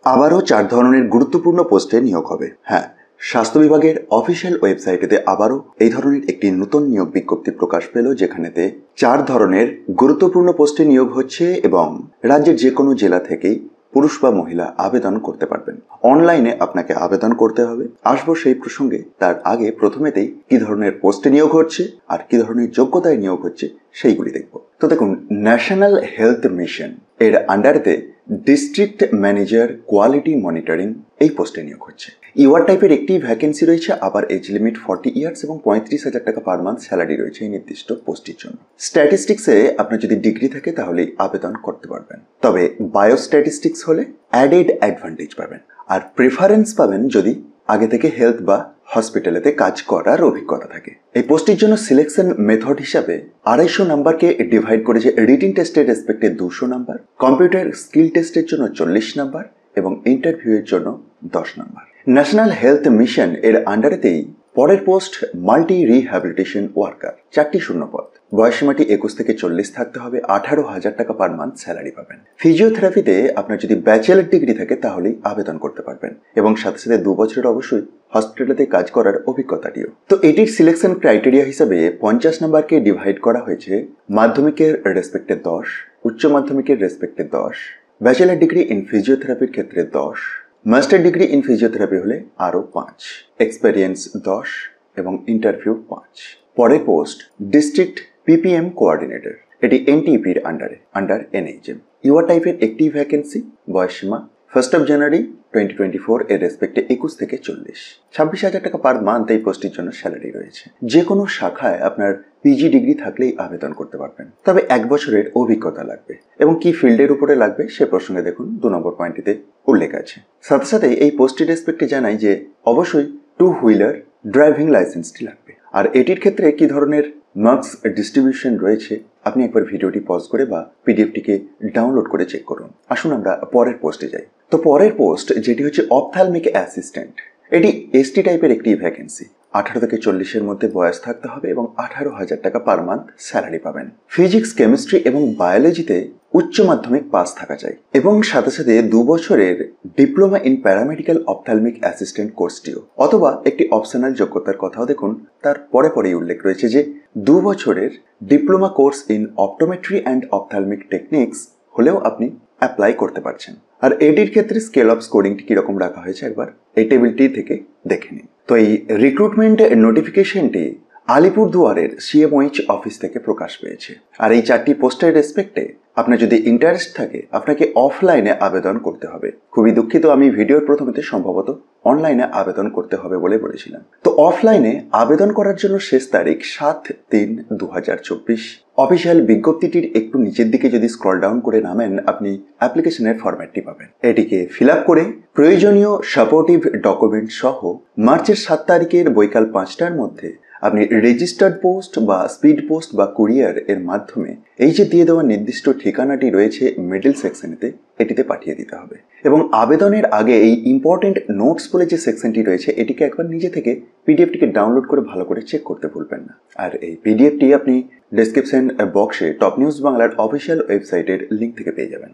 আবারও 4 ধরনের গুরুত্বপূর্ণ পোস্টে নিয়োগ হবে। হ্যাঁ, স্বাস্থ্য বিভাগের অফিসিয়াল ওয়েবসাইটেতে আবারও এই ধরনের একটি নতুন নিয়োগ বিজ্ঞপ্তি প্রকাশ পেল, যেখানেতে 4 ধরনের গুরুত্বপূর্ণ পোস্টে নিয়োগ হচ্ছে এবং রাজ্যের যে কোনো জেলা থেকেই পুরুষ বা মহিলা আবেদন করতে পারবেন। অনলাইনে আপনাকে আবেদন করতে হবে। আসবো সেই প্রসঙ্গে, তার আগে প্রথমেতেই কি ধরনের পোস্টে নিয়োগ হচ্ছে আর কি ধরনের যোগ্যতায় নিয়োগ হচ্ছে সেইগুলি দেখব। তো দেখুন, ন্যাশনাল হেলথ মিশন এর আন্ডারেতে ডিস্ট্রিক্ট ম্যানেজার কোয়ালিটি মনিটরিং এই পোস্টে নিয়োগ হচ্ছে। ইউআর টাইপের একটি ভ্যাকেন্সি রয়েছে, আবার এজ লিমিট 40 ইয়ার্স এবং 35,000 টাকা পার মান্থ স্যালারি রয়েছে এই নির্দিষ্ট পোস্টের জন্য। স্ট্যাটিস্টিক্সে আপনার যদি ডিগ্রি থাকে তাহলেই আবেদন করতে পারবেন, তবে বায়োস্ট্যাটিস্টিক্স হলে অ্যাডেড অ্যাডভান্টেজ পাবেন আর প্রেফারেন্স পাবেন যদি আগে থেকে হেলথ বা হসপিটালেতে কাজ করার অভিজ্ঞতা থাকে। এই পোস্টের জন্য সিলেকশন মেথড হিসাবে 250 নাম্বারকে ডিভাইড করেছে রিটিন টেস্টের রেসপেক্টে 200 নাম্বার, কম্পিউটার স্কিল টেস্টের জন্য 40 নাম্বার এবং ইন্টারভিউ এর জন্য 10 নাম্বার। ন্যাশনাল হেলথ মিশন এর আন্ডারেতেই পরের পোস্ট মাল্টি রিহ্যাবিলিটেশন ওয়ার্কার, 4টি শূন্য পদ। বয়সীমাটি 21 থেকে 40 থাকতে হবে, 18,000 টাকা পার মান্থ স্যালারি পাবেন। ফিজিওথেরাপিতে আপনার যদি ব্যাচেলর ডিগ্রি থাকে তাহলেই আবেদন করতে পারবেন এবং সাথে সাথে 2 বছরের অবশ্যই হসপিটালেতে কাজ করার অভিজ্ঞতাটিও। তো এটির সিলেকশন ক্রাইটেরিয়া হিসাবে 50 নাম্বারকে ডিভাইড করা হয়েছে মাধ্যমিকের রেসপেক্টে 10, উচ্চ মাধ্যমিকের রেসপেক্টে 10, ব্যাচেলর ডিগ্রি ইন ফিজিওথেরাপির ক্ষেত্রে 10, মাস্টার ডিগ্রি ইন ফিজিওথেরাপি হলে আরও 5, এক্সপেরিয়েন্স 10 এবং ইন্টারভিউ 5। পরের পোস্ট ডিস্ট্রিক্ট পিপিএম কোঅর্ডিনেটর, এটি এনটিপির আন্ডার এনএইচএম। ইউআর টাইপের একটি ভ্যাকেন্সি, বয়সীমা 1 জানুয়ারি 2024 এর রেসপেক্টে 21 থেকে 40, 26,000 টাকা পার মান্থ এই পোস্টের জন্য স্যালারি রয়েছে। যে কোনো শাখায় আপনার পিজি ডিগ্রি থাকলেই আবেদন করতে পারবেন, তবে 1 বছরের অভিজ্ঞতা লাগবে এবং কি ফিল্ডের উপরে লাগবে সে প্রসঙ্গে দেখুন 2 নম্বর পয়েন্টটিতে উল্লেখ আছে। সাথে সাথে এই পোস্টের রেসপেক্টে জানাই যে অবশ্যই 2 হুইলার ড্রাইভিং লাইসেন্সটি লাগবে। আর এটির ক্ষেত্রে কি ধরনের মার্কস ডিস্ট্রিবিউশন রয়েছে আপনি একবার ভিডিওটি পজ করে বা পিডিএফটিকে ডাউনলোড করে চেক করুন। আসুন আমরা পরের পোস্টে যাই। তো পরের পোস্ট যেটি হচ্ছে অপথ্যালমিক অ্যাসিস্ট্যান্ট, এটি এসটি টাইপের একটি ভ্যাকেন্সি। 18 থেকে 40-এর মধ্যে বয়স থাকতে হবে এবং 18,000 টাকা পার মান্থ স্যালারি পাবেন। ফিজিক্স, কেমিস্ট্রি এবং বায়োলজিতে উচ্চ মাধ্যমিক পাস থাকা চাই এবং সাথে সাথে 2 বছরের diploma in paramedical ophthalmic assistant কোর্সটিও, অথবা একটি অপশনাল যোগ্যতার কথাও দেখুন তার পরেই উল্লেখ রয়েছে যে 2 বছরের diploma course in optometry and ophthalmic techniques হলেও আপনি অ্যাপ্লাই করতে পারছেন। আর এটির ক্ষেত্রে স্কেল অফ স্কোরিংটি কিরকম রাখা হয়েছে একবার এই টেবিলটি থেকে দেখে নিন। তো এই রিক্রুটমেন্ট নোটিফিকেশনটি আলিপুরদুয়ারের সিএমওইচ অফিস থেকে প্রকাশ পেয়েছে। আর এই 4টি পোস্টের রেসপেক্টে আপনার যদি ইন্টারেস্ট থাকে আপনাকে অফলাইনে আবেদন করতে হবে। খুবই দুঃখিত, আমি ভিডিওর প্রথমেতে সম্ভবত অনলাইনে আবেদন করতে হবে বলেছিলাম। তো অফলাইনে আবেদন করার জন্য শেষ তারিখ 7/3/2024। অফিসিয়াল বিজ্ঞপ্তিটির একটু নিচের দিকে যদি স্ক্রল ডাউন করে নামেন আপনি অ্যাপ্লিকেশনের ফরম্যাটটি পাবেন। এটিকে ফিল আপ করে প্রয়োজনীয় সাপোর্টিভ ডকুমেন্ট সহ মার্চের 7 তারিখের বৈকাল 5টার মধ্যে আপনি রেজিস্টার্ড পোস্ট বা স্পিড পোস্ট বা কুরিয়ার এর মাধ্যমে এই যে দিয়ে দেওয়া নির্দিষ্ট ঠিকানাটি রয়েছে মিডল সেকশনেতে, এটিতে পাঠিয়ে দিতে হবে। এবং আবেদনের আগে এই ইম্পর্টেন্ট নোটস বলে যে সেকশনটি রয়েছে এটিকে একবার নিজে থেকে পিডিএফটিকে ডাউনলোড করে ভালো করে চেক করতে ভুলবেন না। আর এই পিডিএফটি আপনি ডেসক্রিপশন বক্সে টপ নিউজ বাংলার অফিসিয়াল ওয়েবসাইটের লিঙ্ক থেকে পেয়ে যাবেন।